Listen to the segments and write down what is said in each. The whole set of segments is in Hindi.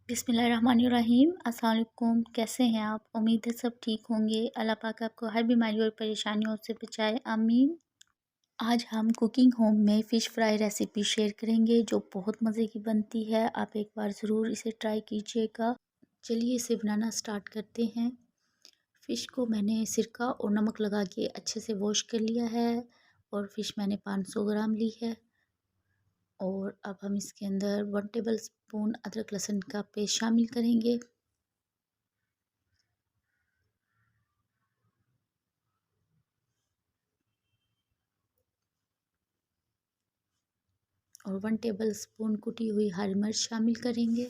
बिस्मिल्लाहिर्रहमानिर्रहीम। अस्सलाम वालेकुम। कैसे हैं आप? उम्मीद है सब ठीक होंगे। अल्लाह पाक आपको हर बीमारी और परेशानियों से बचाए, आमीन। आज हम कुकिंग होम में फ़िश फ्राई रेसिपी शेयर करेंगे जो बहुत मज़े की बनती है। आप एक बार ज़रूर इसे ट्राई कीजिएगा। चलिए इसे बनाना स्टार्ट करते हैं। फ़िश को मैंने सिरका और नमक लगा के अच्छे से वॉश कर लिया है और फ़िश मैंने 500 ग्राम ली है। और अब हम इसके अंदर 1 टेबल स्पून अदरक लहसुन का पेस्ट शामिल करेंगे। और 1 टेबल स्पून कुटी हुई हरी मिर्च शामिल करेंगे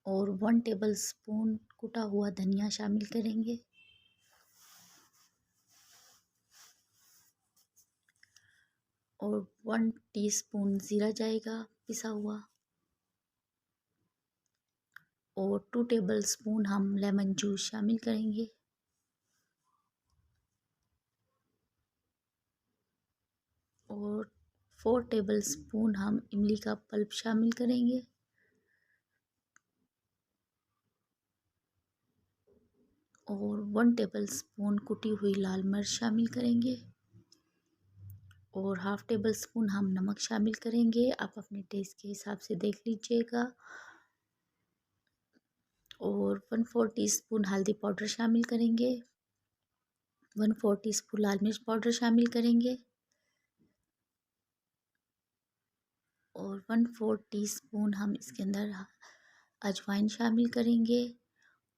और 1 टेबल स्पून कुटा हुआ धनिया शामिल करेंगे और 1 टीस्पून ज़ीरा जाएगा पिसा हुआ और 2 टेबल स्पून हम लेमन जूस शामिल करेंगे और 4 टेबल स्पून हम इमली का पल्प शामिल करेंगे और 1 टेबल स्पून कुटी हुई लाल मिर्च शामिल करेंगे और हाफ़ टेबल स्पून हम नमक शामिल करेंगे। आप अपने टेस्ट के हिसाब से देख लीजिएगा और 1/4 टीस्पून हल्दी पाउडर शामिल करेंगे, 1/4 टीस्पून लाल मिर्च पाउडर शामिल करेंगे और 1/4 टीस्पून हम इसके अंदर अजवाइन शामिल करेंगे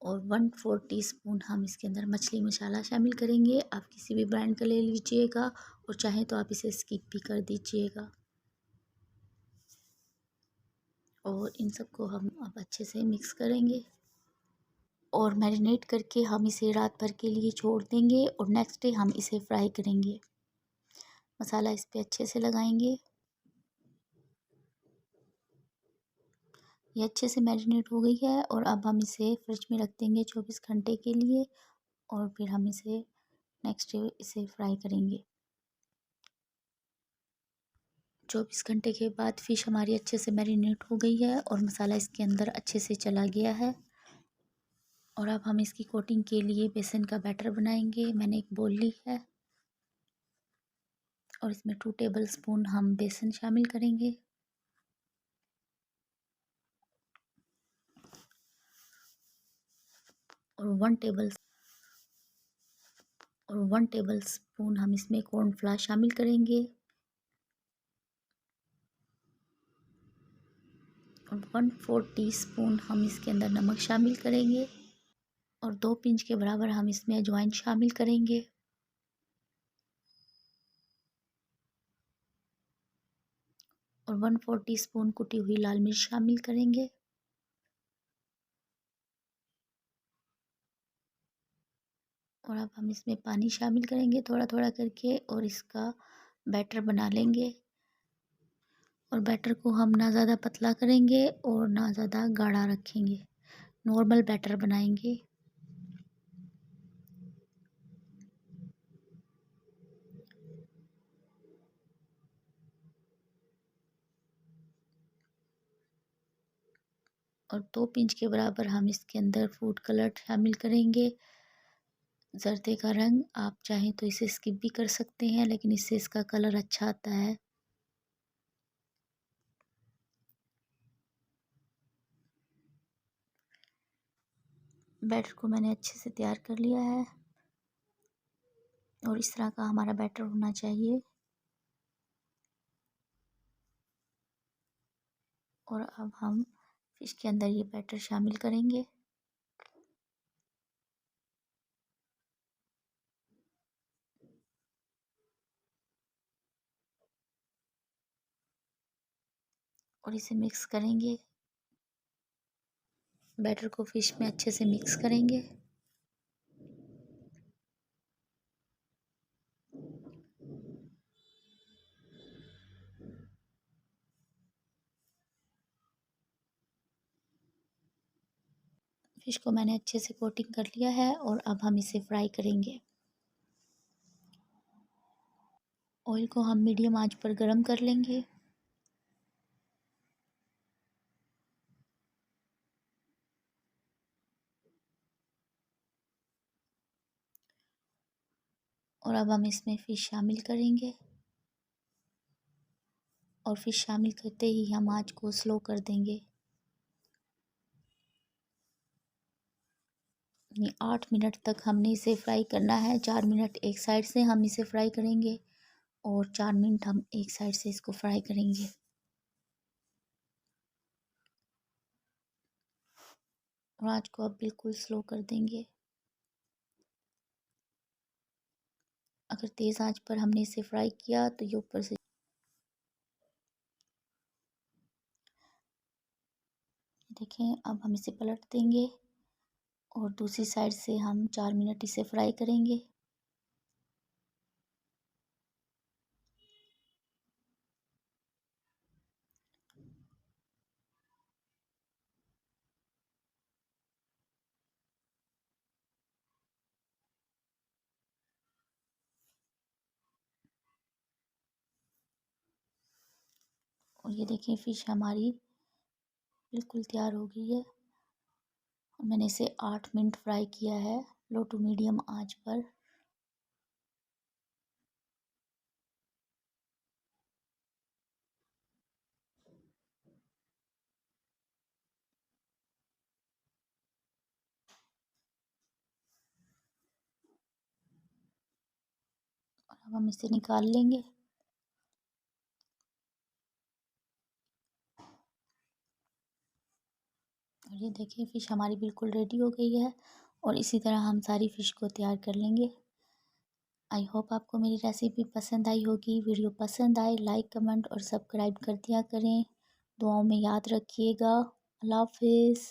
और 1/4 टीस्पून हम इसके अंदर मछली मसाला शामिल करेंगे। आप किसी भी ब्रांड का ले लीजिएगा और चाहें तो आप इसे स्किप भी कर दीजिएगा। और इन सबको हम अब अच्छे से मिक्स करेंगे और मैरिनेट करके हम इसे रात भर के लिए छोड़ देंगे और नेक्स्ट डे हम इसे फ्राई करेंगे। मसाला इस पे अच्छे से लगाएंगे। ये अच्छे से मैरिनेट हो गई है और अब हम इसे फ्रिज में रख देंगे 24 घंटे के लिए और फिर हम इसे नेक्स्ट डे इसे फ्राई करेंगे। 24 घंटे के बाद फ़िश हमारी अच्छे से मैरिनेट हो गई है और मसाला इसके अंदर अच्छे से चला गया है। और अब हम इसकी कोटिंग के लिए बेसन का बैटर बनाएंगे। मैंने एक बोल ली है और इसमें 2 टेबल स्पून हम बेसन शामिल करेंगे और 1 टेबल स्पून हम इसमें कॉर्नफ्लावर शामिल करेंगे और 1/4 टीस्पून हम इसके अंदर नमक शामिल करेंगे और 2 पिंच के बराबर हम इसमें अजवाइन शामिल करेंगे और 1/4 टीस्पून कुटी हुई लाल मिर्च शामिल करेंगे और अब हम इसमें पानी शामिल करेंगे थोड़ा थोड़ा करके और इसका बैटर बना लेंगे। और बैटर को हम ना ज़्यादा पतला करेंगे और ना ज़्यादा गाढ़ा रखेंगे, नॉर्मल बैटर बनाएंगे। और 2 पिंच के बराबर हम इसके अंदर फूड कलर शामिल करेंगे। जर्दे का रंग आप चाहें तो इसे स्किप भी कर सकते हैं लेकिन इससे इसका कलर अच्छा आता है। बैटर को मैंने अच्छे से तैयार कर लिया है और इस तरह का हमारा बैटर होना चाहिए। और अब हम फिश के अंदर ये बैटर शामिल करेंगे और इसे मिक्स करेंगे। बैटर को फिश में अच्छे से मिक्स करेंगे फिश को मैंने अच्छे से कोटिंग कर लिया है और अब हम इसे फ्राई करेंगे। ऑयल को हम मीडियम आंच पर गरम कर लेंगे और अब हम इसमें फ़िश शामिल करेंगे और फ़िश शामिल करते ही हम आँच को स्लो कर देंगे। ये 8 मिनट तक हमने इसे फ्राई करना है। 4 मिनट एक साइड से हम इसे फ्राई करेंगे और 4 मिनट हम एक साइड से इसको फ्राई करेंगे। और आँच को अब बिल्कुल स्लो कर देंगे। अगर तेज़ आंच पर हमने इसे फ्राई किया तो ये ऊपर से देखें। अब हम इसे पलट देंगे और दूसरी साइड से हम 4 मिनट इसे फ्राई करेंगे। और ये देखें फ़िश हमारी बिल्कुल तैयार हो गई है। मैंने इसे 8 मिनट फ्राई किया है लो टू मीडियम आंच पर। और अब हम इसे निकाल लेंगे। और ये देखिए फ़िश हमारी बिल्कुल रेडी हो गई है और इसी तरह हम सारी फ़िश को तैयार कर लेंगे। आई होप आपको मेरी रेसिपी पसंद आई होगी। वीडियो पसंद आए लाइक कमेंट और सब्सक्राइब कर दिया करें। दुआओं में याद रखिएगा। अल्लाह हाफ़िज़।